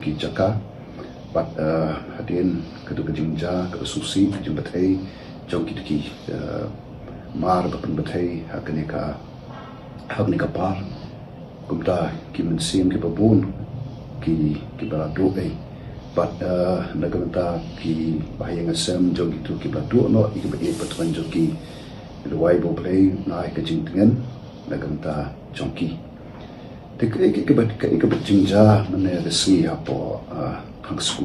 ki jaka bat hadin kedu kejingja ke susi kejing batai jong ki mar bapen batai hakni ka par kumta ki mensim ki babun ki baladu bat nagamta ki bahayang asam jong itu ki baladu no ki be patwan jong ki luai bo play na kejing dengan nagamta jongki Tikrai ke berjingja mana resi apa hangsku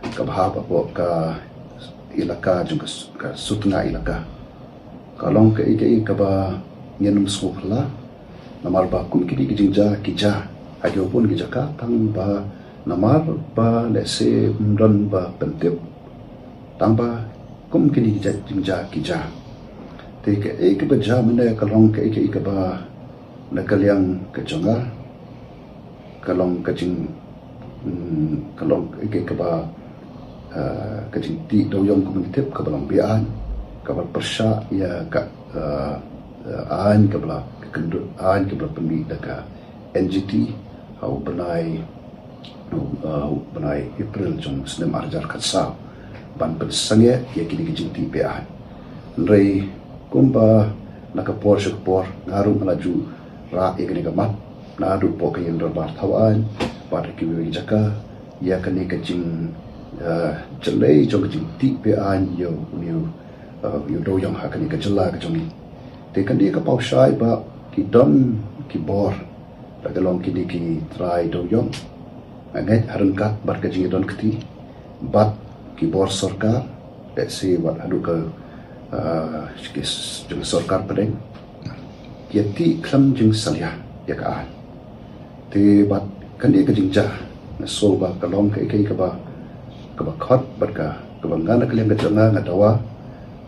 ke bahap apa ke ilaka juga ke sutna ilaka kalau ke bah nyenum sukla namar ba kum kidi jingja kija ajo pun kijaka tang ba namar ba lese mdon ba pentip tang ba kum kidi jingja kija ke berja mana kalau ke bah nakaliang kejonga kalong kajing kaba kajing ti doyong komunitip kabalang bian kabal persya ya ka an kabla kendut an kabla pemi daka NGT au benai April jong senem arjar katsa ban persangye ya kini kajing ti bian rei kumba nakapor syakpor ngaru melaju ra ikani kamat nadu pokai yang berbar tawaan pada kiwi jaka ya kani kajing jelai jong kajing ti pean yo do yang hakani kajela kajongi te kani ka pau shai ba ki don ki bor tagalong kini ki try do yang anget harengkat bar kajing don kti bat ki bor sarkar let's say wat adu ke jeng sarkar pedeng yati klam jeng salia ya kaan te bat kan dia kejingja na so ba kalong ke ba khot bat ka ngana kalian kejanga ngadawa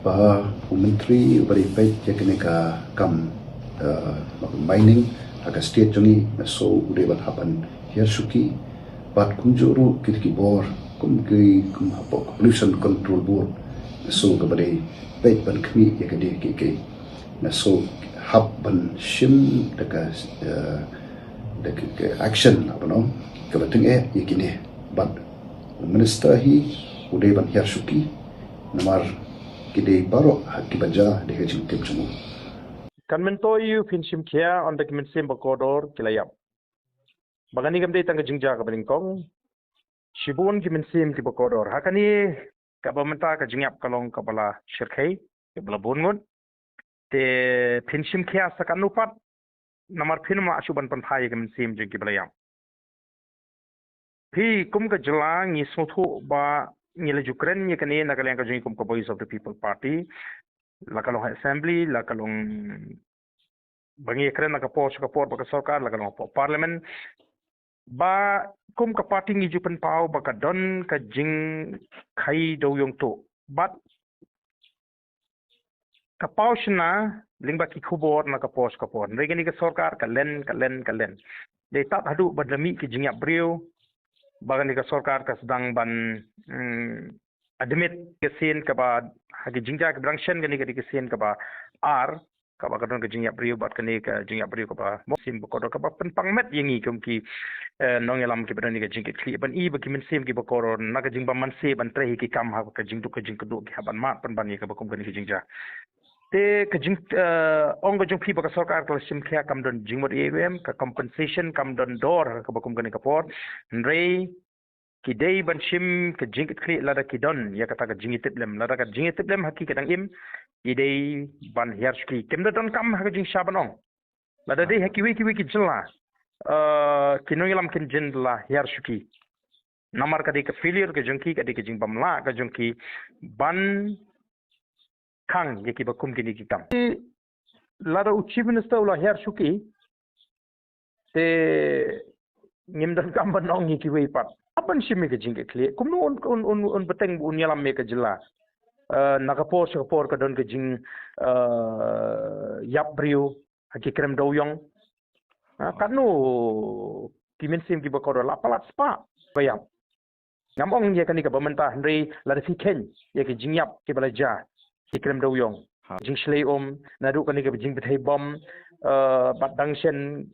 ba menteri bari pet ya kene ka kam mining aga state jongi na so ude bat hapan hier suki bat kunjuru kitki bor kum apa pollution control board na so ka bari pet ban kmi ya kene ke na so hab ban shim daga action apa no kebetung yakini but minister hi udah ban hiar suki namar kide baro haki baja de kecil tim semua kan mentoyu finsim kia on the mensim bakodor kilayap bagani gamde tang jingja ka balingkong shibun ki mensim ki bakodor hakani ka bamenta ka jingyap kalong kabala shirkhai ke bala bungun te finsim kia sakanupat namar pinma asuban panthai ke mensim jing ki balayam Pi kum ka jelang ni sotho ba ni le Ukraine ni kani na kalyang ka jing kum ka Voice of the People Party la kalong assembly la kalong bangi Ukraine na ka port ba ka sarkar la kalong po parliament ba kum ka party ni jupan pau ba ka don ka jing khai do yong to but ka pau shna lingba ki khubor na ka pos ka por regani ka sarkar ka len de tat hadu badami ki jingya brio bagan ka sarkar ka sedang ban admit kesin ka ba hagi jingja ka brangshen gani ka kesin ka ba ar ka ba kadon ka jingya brio bat kani ka jingya brio ka ba mosim ko ka ba penpangmet yengi kumki nong yalam ki badani ka jingki kli ban I ba ki mensim ki ba koro na ka jingba manse ban trehi ki kam ha ka jingdu ka jingdu ki haban mat pan ban ka ba kum gani ka jingja te ka jing ong jong phi ba ka sarkar ka sim khya kam don jingmot AWM ka compensation kam don dor ka ba kum gani ka por rei ki dei ban shim ka jingit kri lada ki don ya kata ka jingit tiblem lada ka jingit tiblem haki kadang im ki dei ban hiarski kem da don kam ha ka jing shabanong lada dei haki wiki jilla ki no yalam kin jin la hiarski namar ka dei ka failure ka jongki ka dei ka jing bamla ka jongki ban kang yaki ba kum kini ki kam lada chief minister ula hiarski te ngim dan kam banong yaki wei pat apan shimi ka jingke kli kumno on beteng bu nyalam me ka jilla nakapor sakapor ka don ka jing yap brio haki krem doyong kanu kimensim ki bakoro la palat spa bayam ngamong ye kani ka bamenta henry la fi ken ye ki jing yap ki balaja ki krem doyong jing shlei nadu kani ka jing bethai bom bat dangshen